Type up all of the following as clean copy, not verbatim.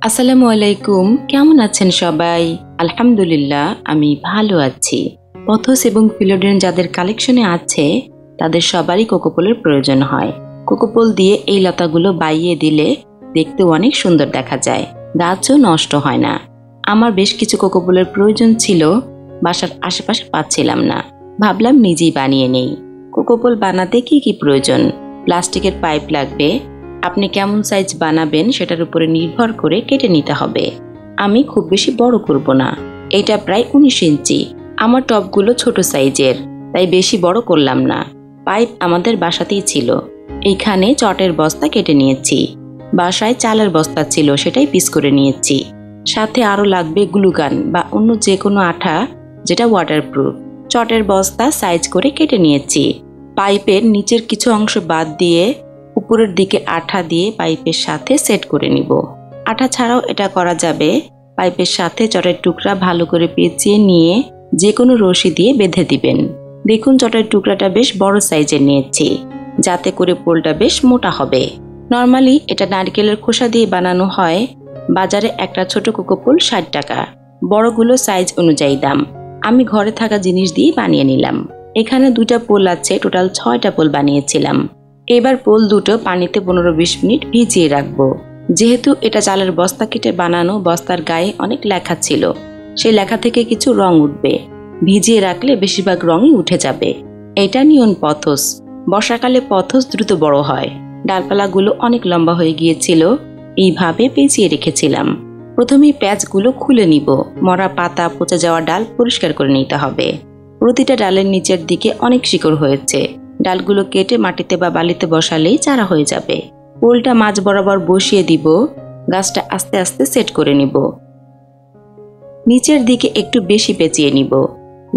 আসসালামু আলাইকুম, কেমন আছেন সবাই? আলহামদুলিল্লাহ, আমি ভালো আছি। পথস এবং ফিলোডেন যাদের কালেকশনে আছে তাদের সবারই কোকোপোলের প্রয়োজন হয়। কোকোপোল দিয়ে এই লতাগুলো বাইয়ে দিলে দেখতে অনেক সুন্দর দেখা যায়, গাছও নষ্ট হয় না। আমার বেশ কিছু কোকোপোলের প্রয়োজন ছিল, বাসার আশেপাশে পাচ্ছিলাম না, ভাবলাম নিজেই বানিয়ে নেই। কোকোপোল বানাতে কি কি প্রয়োজন? প্লাস্টিকের পাইপ লাগবে। আপনি কেমন সাইজ বানাবেন সেটার উপরে নির্ভর করে কেটে নিতে হবে। আমি খুব বেশি বড় করব না, এটা প্রায় 19 ইঞ্চি। আমার টবগুলো ছোট সাইজের, তাই বেশি বড় করলাম না। পাইপ আমাদের বাসাতেই ছিল, এইখানে চটের বস্তা কেটে নিয়েছি। বাসায় চালের বস্তা ছিল, সেটাই পিস করে নিয়েছি। সাথে আরও লাগবে গ্লুগান বা অন্য যে কোনো আঠা যেটা ওয়াটারপ্রুফ। চটের বস্তা সাইজ করে কেটে নিয়েছি। পাইপের নিচের কিছু অংশ বাদ দিয়ে উপরের দিকে আঠা দিয়ে পাইপের সাথে সেট করে নিব। আঠা ছাড়াও এটা করা যাবে। পাইপের সাথে চটের টুকরা ভালো করে পেঁচিয়ে নিয়ে যে কোনো রশি দিয়ে বেঁধে দিবেন। দেখুন চটের টুকরাটা বেশ বড় সাইজের নিয়েছি, যাতে করে পোলটা বেশ মোটা হবে। নর্মালি এটা নারকেলের খোসা দিয়ে বানানো হয়। বাজারে একটা ছোট কোকোপোল 60 টাকা, বড়গুলো সাইজ অনুযায়ী দাম। আমি ঘরে থাকা জিনিস দিয়ে বানিয়ে নিলাম। এখানে 2টা পোল আছে, টোটাল 6টা পোল বানিয়েছিলাম। এবার পোল দুটো পানিতে 15-20 মিনিট ভিজিয়ে রাখবো। যেহেতু এটা চালের বস্তা কেটে বানানো, বস্তার গায়ে অনেক লেখা ছিল, সেই লেখা থেকে কিছু রং উঠবে। ভিজিয়ে রাখলে বেশিরভাগ রঙই উঠে যাবে। এটা নিয়ন পথস। বর্ষাকালে পথস দ্রুত বড় হয়। ডালপালাগুলো অনেক লম্বা হয়ে গিয়েছিল, এইভাবে পেঁচিয়ে রেখেছিলাম। প্রথমেই প্যাচগুলো খুলে নিব। মরা পাতা, পচে যাওয়া ডাল পরিষ্কার করে নিতে হবে। প্রতিটা ডালের নিচের দিকে অনেক শিকড় হয়েছে, ডালগুলো কেটে মাটিতে বা বালিতে বসালেই চারা হয়ে যাবে। পোলটা মাঝ বরাবর বসিয়ে দিব। গাছটা আস্তে আস্তে সেট করে নিব। নিচের দিকে একটু বেশি পেঁচিয়ে নিব।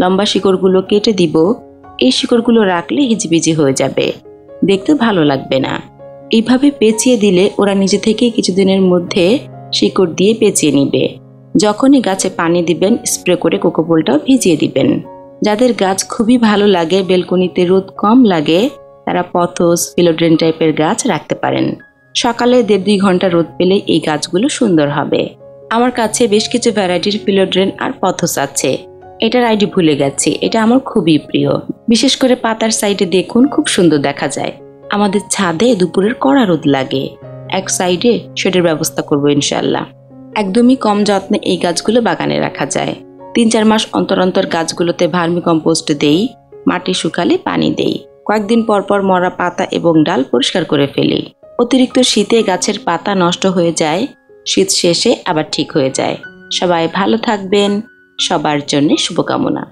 লম্বা শিকড়গুলো কেটে দিব। এই শিকড়গুলো রাখলে হিজিবিজি হয়ে যাবে, দেখতে ভালো লাগবে না। এইভাবে পেঁচিয়ে দিলে ওরা নিজে থেকেই কিছুদিনের মধ্যে শিকড় দিয়ে পেঁচিয়ে নিবে। যখনই গাছে পানি দিবেন, স্প্রে করে কোকোপোলটাও ভিজিয়ে দিবেন। যাদের গাছ খুবই ভালো লাগে, বেলকনিতে রোদ কম লাগে, তারা পথস, ফিলোডেন টাইপের গাছ রাখতে পারেন। সকালে 1.5-2 ঘন্টা রোদ পেলে এই গাছগুলো সুন্দর হবে। আমার কাছে বেশ কিছু ভ্যারাইটির ফিলোডেন আর পথস আছে। এটার আইডি ভুলে গেছি, এটা আমার খুবই প্রিয়। বিশেষ করে পাতার সাইডে দেখুন, খুব সুন্দর দেখা যায়। আমাদের ছাদে দুপুরের কড়া রোদ লাগে, এক সাইডে শেডের ব্যবস্থা করব ইনশাল্লাহ। একদমই কম যত্নে এই গাছগুলো বাগানে রাখা যায়। 3-4 মাস অন্তর অন্তর গাছগুলোতে ভার্মি কম্পোস্ট দেই, মাটি শুকালে পানি দেই। কয়েকদিন পর পর মরা পাতা এবং ডাল পরিষ্কার করে ফেলি। অতিরিক্ত শীতে গাছের পাতা নষ্ট হয়ে যায়, শীত শেষে আবার ঠিক হয়ে যায়। সবাই ভালো থাকবেন, সবার জন্য শুভকামনা।